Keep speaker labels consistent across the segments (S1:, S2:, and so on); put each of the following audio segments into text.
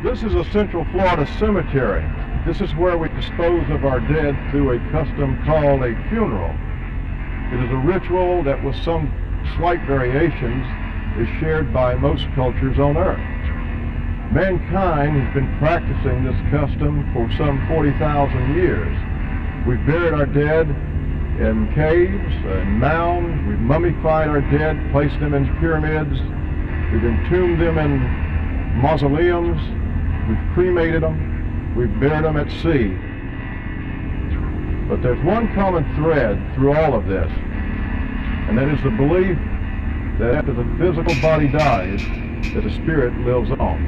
S1: This is a Central Florida cemetery. This is where we dispose of our dead through a custom called a funeral. It is a ritual that, with some slight variations, is shared by most cultures on Earth. Mankind has been practicing this custom for some 40,000 years. We've buried our dead in caves and mounds. We've mummified our dead, placed them in pyramids. We've entombed them in mausoleums. We've cremated them. We've buried them at sea. But there's one common thread through all of this, and that is the belief that after the physical body dies, that the spirit lives on.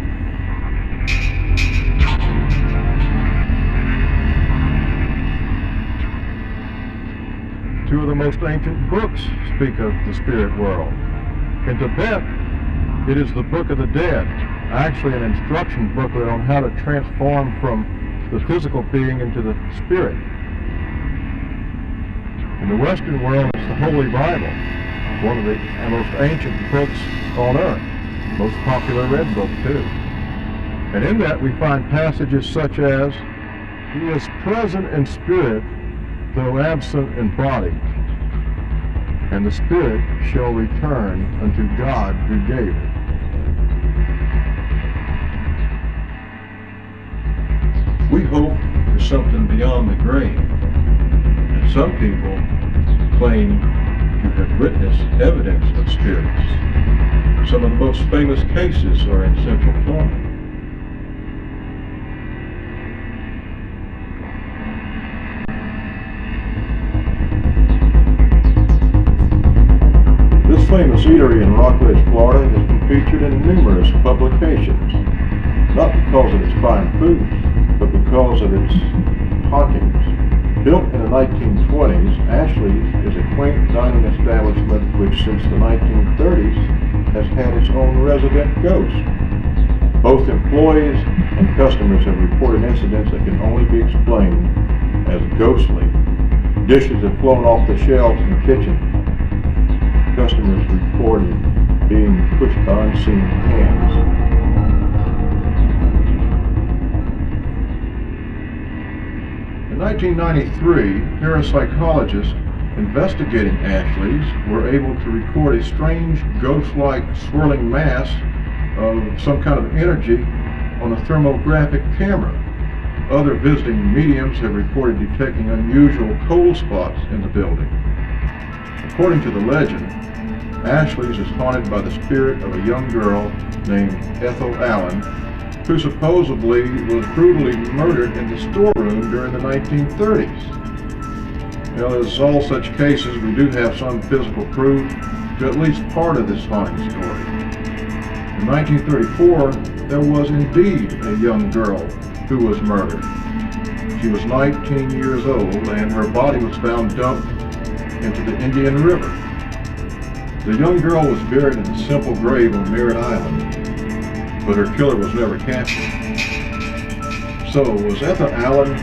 S1: Two of the most ancient books speak of the spirit world. In Tibet, it is the Book of the Dead, actually an instruction booklet on how to transform from the physical being into the spirit. In the Western world, it's the Holy Bible, one of the most ancient books on earth, most popular read book too. And in that we find passages such as, "He is present in spirit, though absent in body, and the spirit shall return unto God who gave it." We hope for something beyond the grave, and some people claim to have witnessed evidence of spirits. Some of the most famous cases are in Central Florida. This famous eatery in Rockledge, Florida has been featured in numerous publications, not because of its fine foods, but because of its hauntings. Built in the 1920s, Ashley's is a quaint dining establishment which since the 1930s has had its own resident ghost. Both employees and customers have reported incidents that can only be explained as ghostly. Dishes have flown off the shelves in the kitchen. Customers reported being pushed by unseen hands. In 1993, parapsychologists investigating Ashley's were able to record a strange ghost-like swirling mass of some kind of energy on a thermographic camera. Other visiting mediums have reported detecting unusual cold spots in the building. According to the legend, Ashley's is haunted by the spirit of a young girl named Ethel Allen, who supposedly was brutally murdered in the storeroom during the 1930s. Now, as all such cases, we do have some physical proof to at least part of this haunting story. In 1934, there was indeed a young girl who was murdered. She was 19 years old, and her body was found dumped into the Indian River. The young girl was buried in a simple grave on Merritt Island, but her killer was never captured. So, was Ethel Allen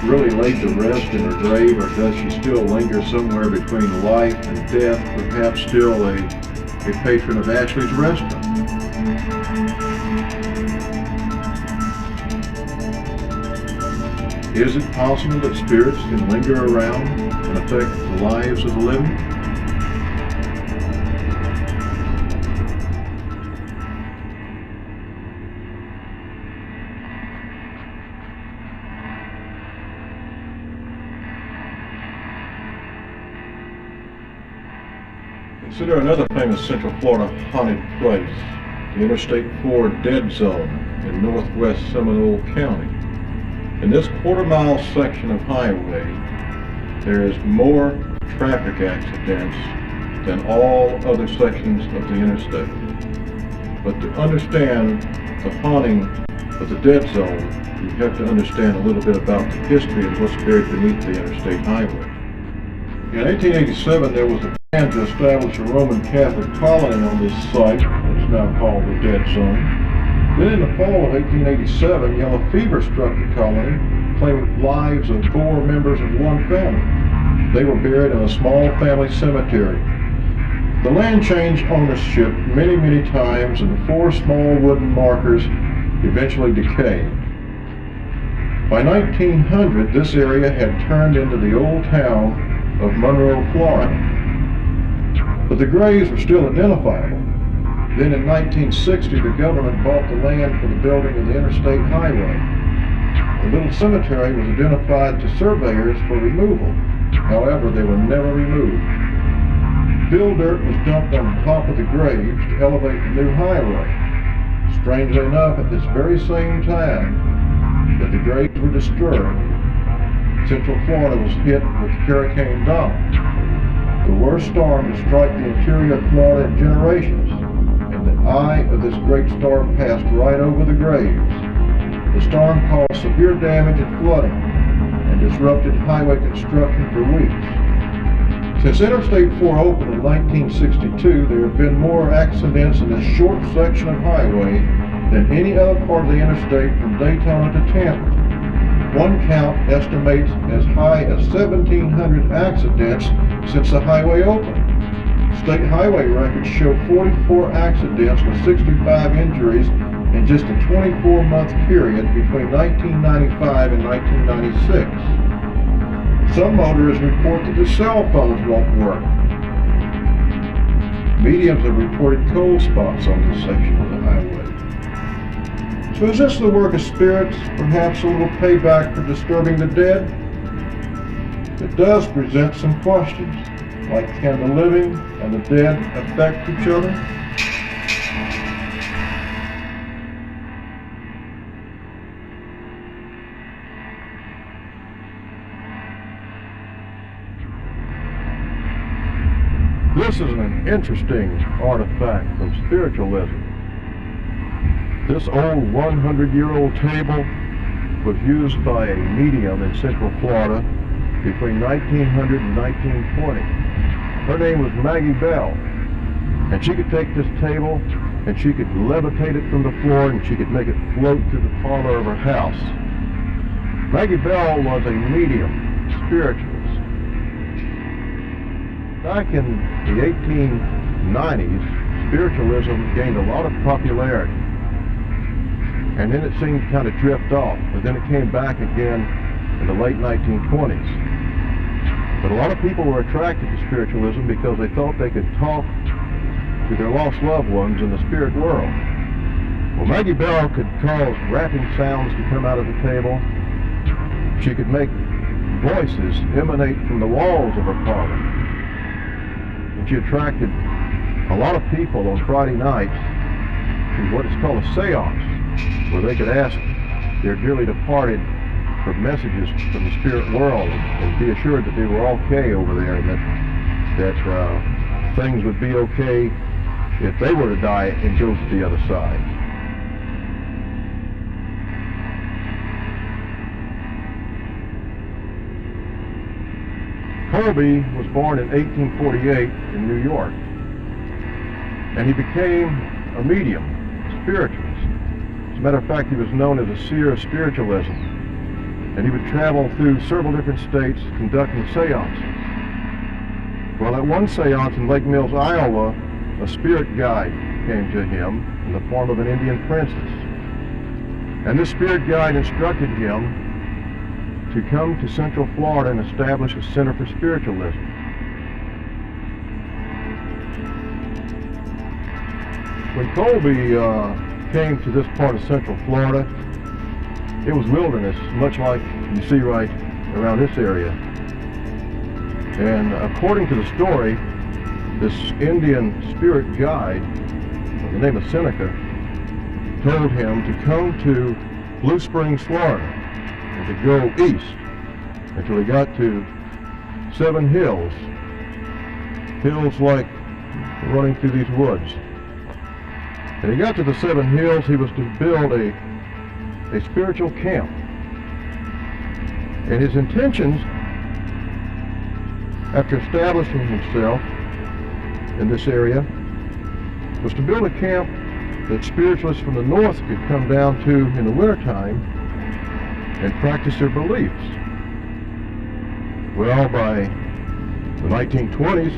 S1: really laid to rest in her grave, or does she still linger somewhere between life and death, perhaps still a patron of Ashley's restaurant? Is it possible that spirits can linger around and affect the lives of the living? Consider another famous Central Florida haunted place, the Interstate 4 Dead Zone in northwest Seminole County. In this quarter-mile section of highway, there is more traffic accidents than all other sections of the interstate. But to understand the haunting of the Dead Zone, you have to understand a little bit about the history of what's buried beneath the interstate highway. In 1887, there was a plan to establish a Roman Catholic colony on this site, it's now called the Dead Zone. Then in the fall of 1887, yellow fever struck the colony, claiming lives of 4 members of one family. They were buried in a small family cemetery. The land changed ownership many times, and the 4 small wooden markers eventually decaying. By 1900, this area had turned into the old town of Monroe, Florida. But the graves were still identifiable. Then in 1960, the government bought the land for the building of the interstate highway. The little cemetery was identified to surveyors for removal. However, they were never removed. Fill dirt was dumped on top of the graves to elevate the new highway. Strangely enough, at this very same time that the graves were disturbed, Central Florida was hit with Hurricane Donald, the worst storm to strike the interior of Florida in generations. And the eye of this great storm passed right over the graves. The storm caused severe damage and flooding and disrupted highway construction for weeks. Since Interstate 4 opened in 1962, there have been more accidents in this short section of highway than any other part of the interstate from Daytona to Tampa. One count estimates as high as 1,700 accidents since the highway opened. State highway records show 44 accidents with 65 injuries in just a 24-month period between 1995 and 1996. Some motorists report that their cell phones won't work. Mediums have reported cold spots on this section of the highway. So is this the work of spirits, perhaps a little payback for disturbing the dead? It does present some questions, like can the living and the dead affect each other? This is an interesting artifact from spiritualism. This old 100-year-old table was used by a medium in Central Florida between 1900 and 1920. Her name was Maggie Bell, and she could take this table and she could levitate it from the floor and she could make it float to the parlor of her house. Maggie Bell was a medium, spiritualist. Back in the 1890s, spiritualism gained a lot of popularity, and then it seemed to kind of drift off, but then it came back again in the late 1920s. But a lot of people were attracted to spiritualism because they thought they could talk to their lost loved ones in the spirit world. Well, Maggie Bell could cause rapping sounds to come out of the table. She could make voices emanate from the walls of her parlor. And she attracted a lot of people on Friday nights to what is called a seance, where they could ask their dearly departed for messages from the spirit world and be assured that they were okay over there and that things would be okay if they were to die and go to the other side. Colby was born in 1848 in New York, and he became a medium, a spiritualist. As a matter of fact, he was known as a seer of spiritualism, and he would travel through several different states conducting seances. Well, at one seance in Lake Mills, Iowa, a spirit guide came to him in the form of an Indian princess, and this spirit guide instructed him to come to Central Florida and establish a center for spiritualism. When Colby came to this part of Central Florida, it was wilderness, much like you see right around this area. And according to the story, this Indian spirit guide, by the name of Seneca, told him to come to Blue Springs, Florida, and to go east until he got to 7 hills. Hills like running through these woods. And he got to the 7 hills, he was to build a spiritual camp. And his intentions, after establishing himself in this area, was to build a camp that spiritualists from the north could come down to in the wintertime and practice their beliefs. Well, by the 1920s,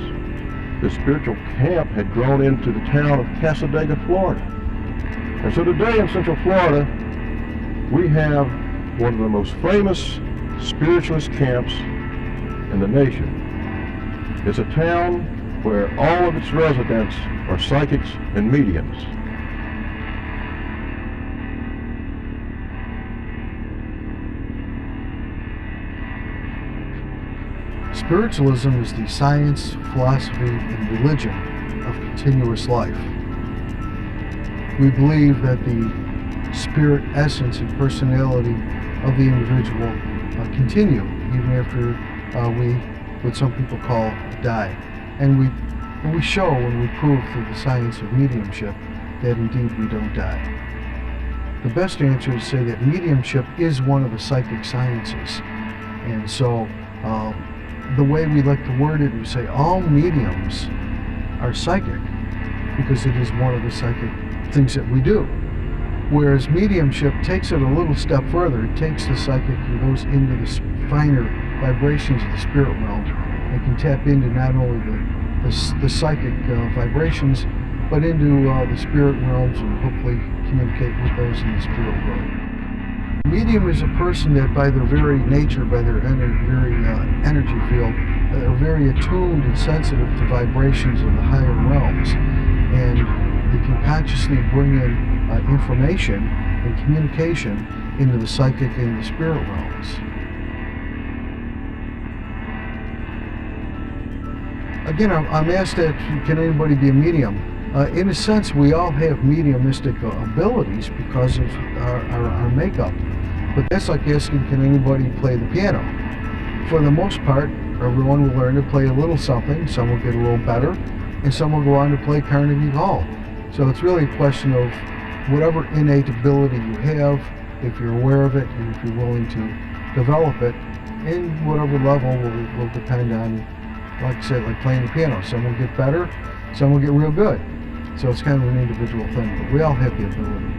S1: this spiritual camp had grown into the town of Cassadaga, Florida. And so today in Central Florida, we have one of the most famous spiritualist camps in the nation. It's a town where all of its residents are psychics and mediums.
S2: Spiritualism is the science, philosophy, and religion of continuous life. We believe that the spirit, essence, and personality of the individual continue even after we, what some people call, die. And we show and we prove through the science of mediumship that indeed we don't die. The best answer is to say that mediumship is one of the psychic sciences. And so the way we like to word it, we say all mediums are psychic because it is one of the psychic things that we do. Whereas mediumship takes it a little step further. It takes the psychic and goes into the finer vibrations of the spirit realm and can tap into not only the psychic vibrations, but into the spirit realms and hopefully communicate with those in the spirit world. A medium is a person that by their very nature, by their energy field, are very attuned and sensitive to vibrations of the higher realms. And they can consciously bring in information and communication into the psychic and the spirit realms. Again, I'm asked that, can anybody be a medium? In a sense, we all have mediumistic abilities because of our makeup. But that's like asking, can anybody play the piano? For the most part, everyone will learn to play a little something, some will get a little better, and some will go on to play Carnegie Hall. So it's really a question of whatever innate ability you have, if you're aware of it, and if you're willing to develop it, and whatever level will depend on, like I said, like playing the piano. Some will get better, some will get real good. So it's kind of an individual thing, but we all have the ability.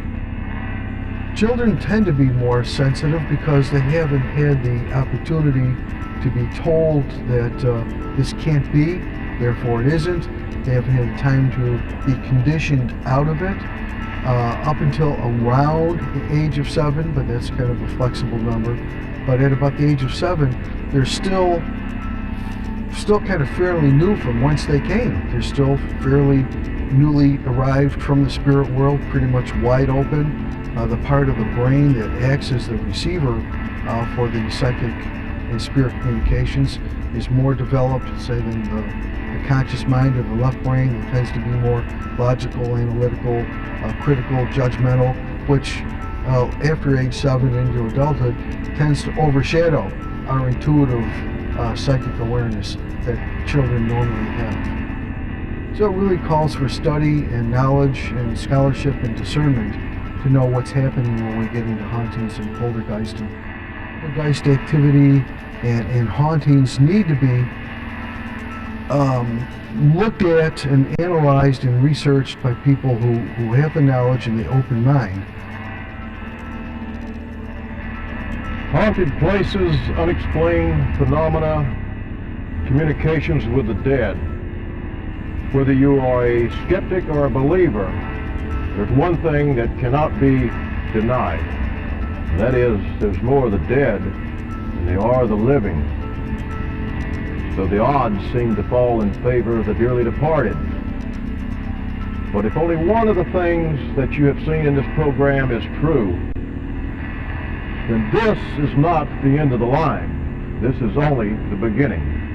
S2: Children tend to be more sensitive because they haven't had the opportunity to be told that this can't be, therefore it isn't. They haven't had the time to be conditioned out of it up until around the age of 7, but that's kind of a flexible number. But at about the age of 7, they're still kind of fairly new from whence they came. They're still fairly newly arrived from the spirit world, pretty much wide open. The part of the brain that acts as the receiver for the psychic and spirit communications is more developed, say, than the conscious mind of the left brain, that tends to be more logical, analytical, critical, judgmental, which after age 7 into adulthood tends to overshadow our intuitive psychic awareness that children normally have. So it really calls for study and knowledge and scholarship and discernment to know what's happening when we get into hauntings and poltergeist. And poltergeist activity and hauntings need to be looked at and analyzed and researched by people who have the knowledge and the open mind.
S1: Haunted places, unexplained phenomena, communications with the dead. Whether you are a skeptic or a believer, there's one thing that cannot be denied. And that is, there's more of the dead than there are the living. So the odds seem to fall in favor of the dearly departed. But if only one of the things that you have seen in this program is true, then this is not the end of the line. This is only the beginning.